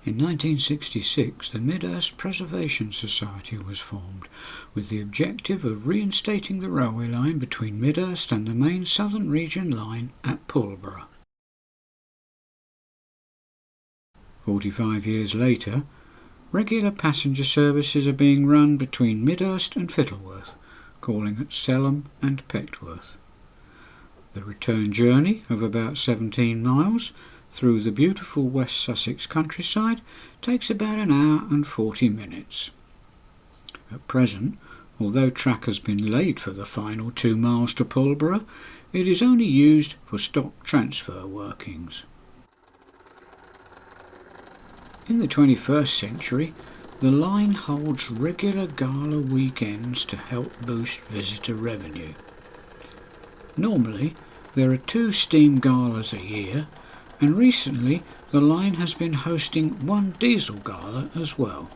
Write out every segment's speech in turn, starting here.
In 1966, the Midderst Preservation Society was formed, with the objective of reinstating the railway line between Midderst and the main Southern Region line at Pulborough. 45 years later, regular passenger services are being run between Midderst and Fittleworth, calling at Selham and Petworth. The return journey of about 17 miles through the beautiful West Sussex countryside takes about an hour and 40 minutes. At present, although track has been laid for the final 2 miles to Pulborough, it is only used for stock transfer workings. In the 21st century, the line holds regular gala weekends to help boost visitor revenue. Normally, there are 2 steam galas a year, and recently the line has been hosting 1 diesel gala as well.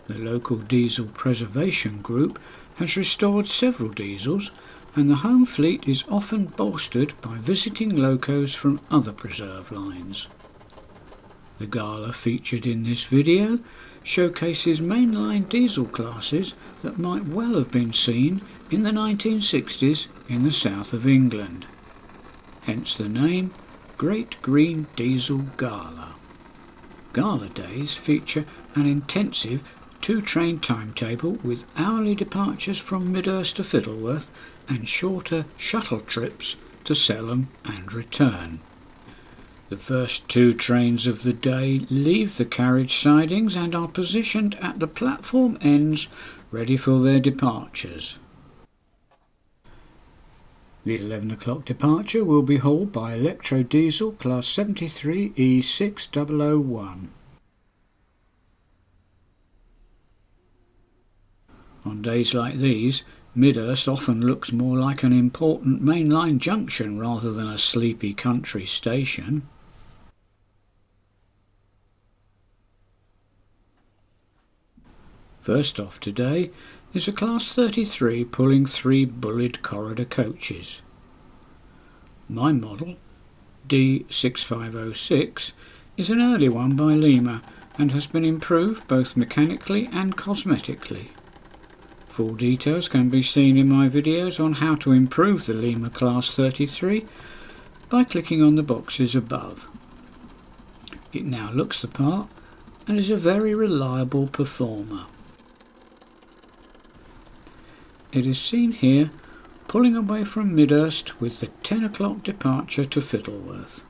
The local diesel preservation group has restored several diesels, and the home fleet is often bolstered by visiting locos from other preserve lines. The gala featured in this video showcases mainline diesel classes that might well have been seen in the 1960s in the south of England. Hence the name Great Green Diesel Gala. Gala days feature an intensive 2-train timetable with hourly departures from Midderst to Fittleworth and shorter shuttle trips to Selham and return. The first 2 trains of the day leave the carriage sidings and are positioned at the platform ends ready for their departures. The 11 o'clock departure will be hauled by Electro Diesel Class 73 E6001. On days like these, Midderst often looks more like an important mainline junction rather than a sleepy country station. First off today is a Class 33 pulling 3 bullied corridor coaches. My model, D6506, is an early one by Lima and has been improved both mechanically and cosmetically. Full details can be seen in my videos on how to improve the Lima Class 33 by clicking on the boxes above. It now looks the part and is a very reliable performer. It is seen here pulling away from Midderst with the 10 o'clock departure to Fittleworth.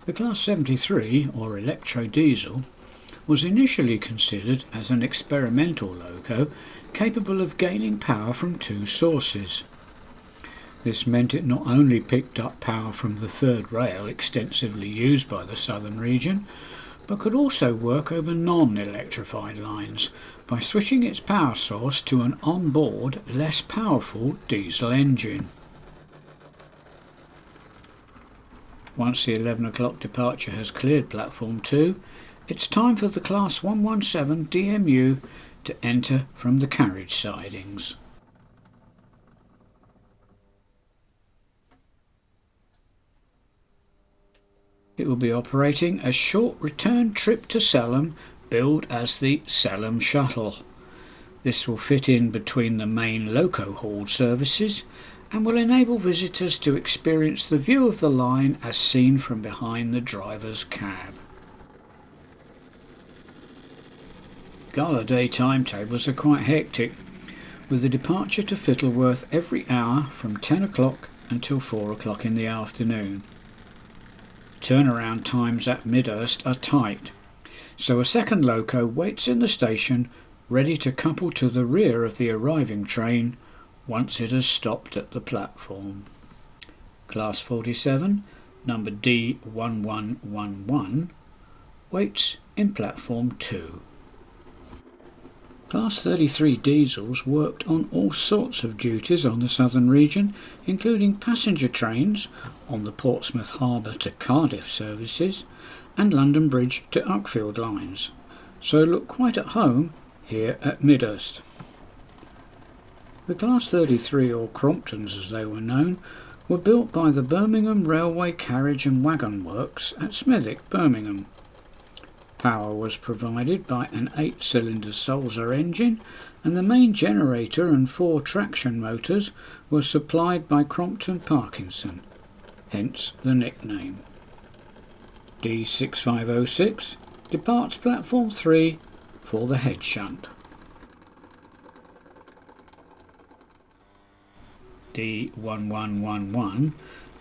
The Class 73, or Electro Diesel, was initially considered as an experimental loco capable of gaining power from 2 sources. This meant it not only picked up power from the third rail extensively used by the southern region, but could also work over non-electrified lines by switching its power source to an on-board, less powerful diesel engine. Once the 11 o'clock departure has cleared platform 2, it's time for the Class 117 DMU to enter from the carriage sidings. It will be operating a short return trip to Selham, billed as the Selham Shuttle. This will fit in between the main loco haul services and will enable visitors to experience the view of the line as seen from behind the driver's cab. Gala day timetables are quite hectic, with the departure to Fittleworth every hour from 10 o'clock until 4 o'clock in the afternoon. Turnaround times at Midderst are tight, so a second loco waits in the station ready to couple to the rear of the arriving train once it has stopped at the platform. Class 47, number D1111, waits in platform 2. Class 33 diesels worked on all sorts of duties on the southern region, including passenger trains on the Portsmouth Harbour to Cardiff services and London Bridge to Uckfield lines, so look quite at home here at Midderst. The Class 33, or Cromptons as they were known, were built by the Birmingham Railway Carriage and Wagon Works at Smethwick, Birmingham. Power was provided by an 8-cylinder Sulzer engine, and the main generator and 4 traction motors were supplied by Crompton Parkinson, hence the nickname. D6506 departs platform 3 for the head shunt. D1111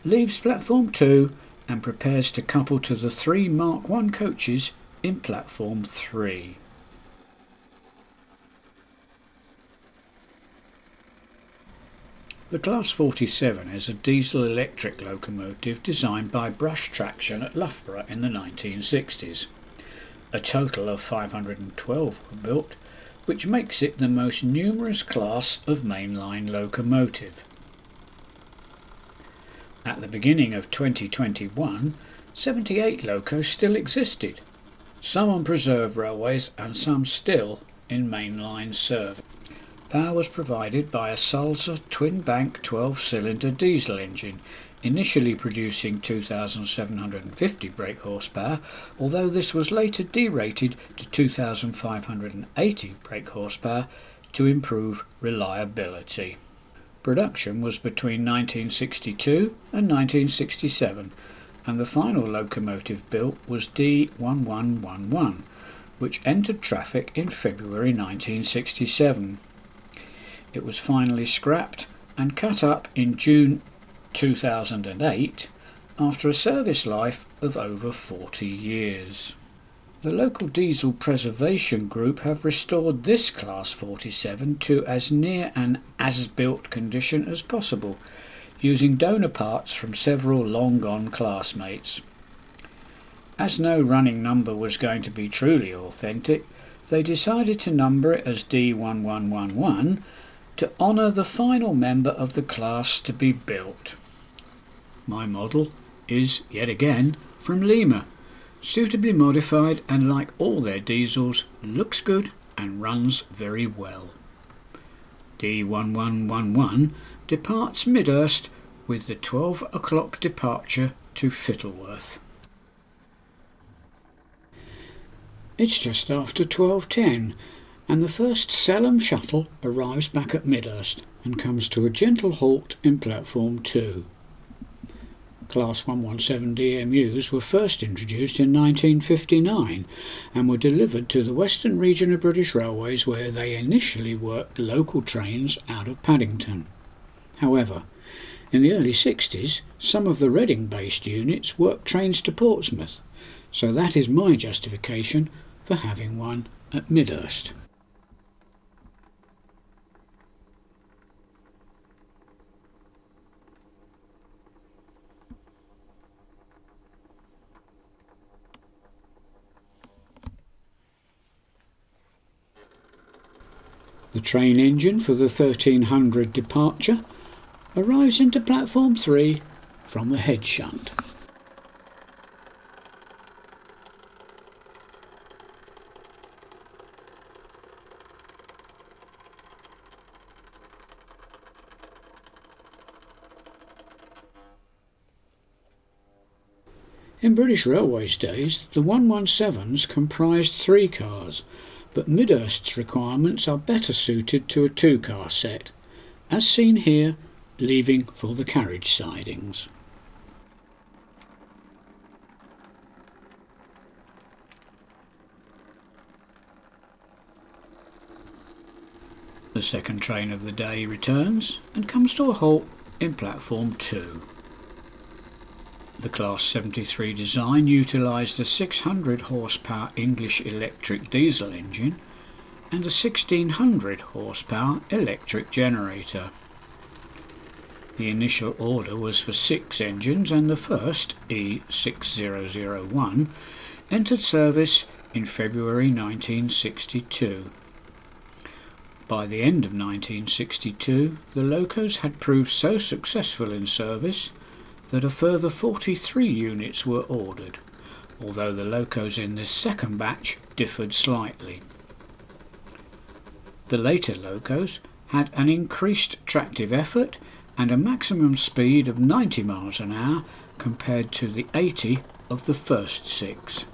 leaves platform 2 and prepares to couple to the 3 Mark I coaches in platform 3. The Class 47 is a diesel-electric locomotive designed by Brush Traction at Loughborough in the 1960s. A total of 512 were built, which makes it the most numerous class of mainline locomotive. At the beginning of 2021, 78 locos still existed, some on preserved railways and some still in mainline service. Power was provided by a Sulzer twin-bank 12-cylinder diesel engine, initially producing 2,750 brake horsepower, although this was later derated to 2,580 brake horsepower to improve reliability. Production was between 1962 and 1967, and the final locomotive built was D1111, which entered traffic in February 1967. It was finally scrapped and cut up in June 2008 after a service life of over 40 years. The local diesel preservation group have restored this Class 47 to as near an as-built condition as possible, using donor parts from several long-gone classmates. As no running number was going to be truly authentic, they decided to number it as D1111 to honour the final member of the class to be built. My model is, yet again, from Lima, suitably modified and, like all their diesels, looks good and runs very well. D1111 departs Midderst with the 12 o'clock departure to Fittleworth. It's just after 12:10, and the first Selham shuttle arrives back at Midderst and comes to a gentle halt in platform 2. Class 117 DMUs were first introduced in 1959 and were delivered to the Western region of British Railways, where they initially worked local trains out of Paddington. However, in the early 60s, some of the Reading-based units worked trains to Portsmouth, so that is my justification for having one at Midderst. The train engine for the 1300 departure arrives into platform 3 from the head shunt. In British Railways days, the 117s comprised 3 cars, but Midderst's requirements are better suited to a 2-car set, as seen here, leaving for the carriage sidings. The second train of the day returns and comes to a halt in platform 2. The Class 73 design utilised a 600 horsepower English electric diesel engine and a 1600 horsepower electric generator. The initial order was for 6 engines, and the first, E6001, entered service in February 1962. By the end of 1962, the locos had proved so successful in service that a further 43 units were ordered, although the locos in this second batch differed slightly. The later locos had an increased tractive effort and a maximum speed of 90 miles an hour compared to the 80 of the first 6.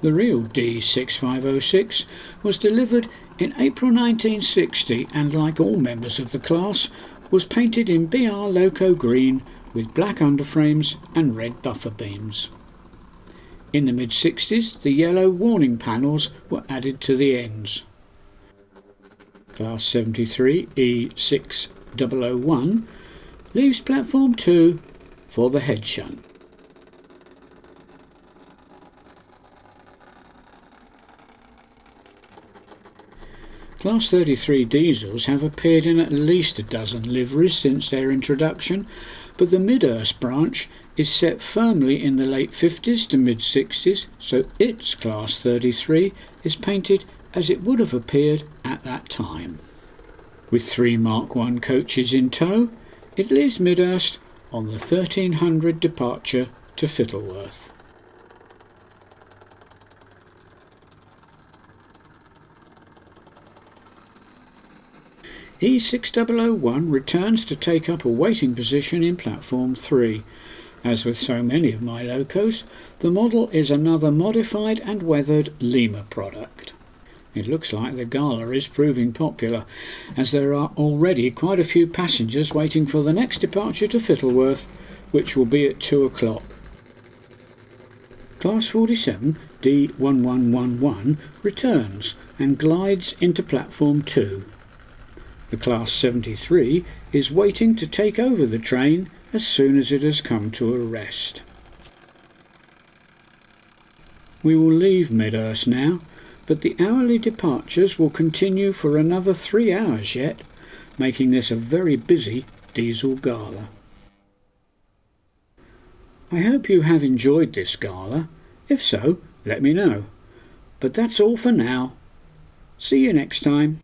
The real D6506 was delivered in April 1960 and, like all members of the class, was painted in BR Loco green with black underframes and red buffer beams. In the mid-60s, the yellow warning panels were added to the ends. Class 73 E6001 leaves platform 2 for the head shunt. Class 33 diesels have appeared in at least a dozen liveries since their introduction, but the Midderst branch is set firmly in the late 50s to mid-60s, so its Class 33 is painted as it would have appeared at that time. With 3 Mark I coaches in tow, it leaves Midderst on the 1300 departure to Fittleworth. E6001 returns to take up a waiting position in platform 3. As with so many of my locos, the model is another modified and weathered Lima product. It looks like the Gala is proving popular, as there are already quite a few passengers waiting for the next departure to Fittleworth, which will be at 2 o'clock. Class 47 D1111 returns and glides into platform 2. The Class 73 is waiting to take over the train as soon as it has come to a rest. We will leave Midderst now, but the hourly departures will continue for another 3 hours yet, making this a very busy diesel gala. I hope you have enjoyed this gala. If so, let me know. But that's all for now. See you next time.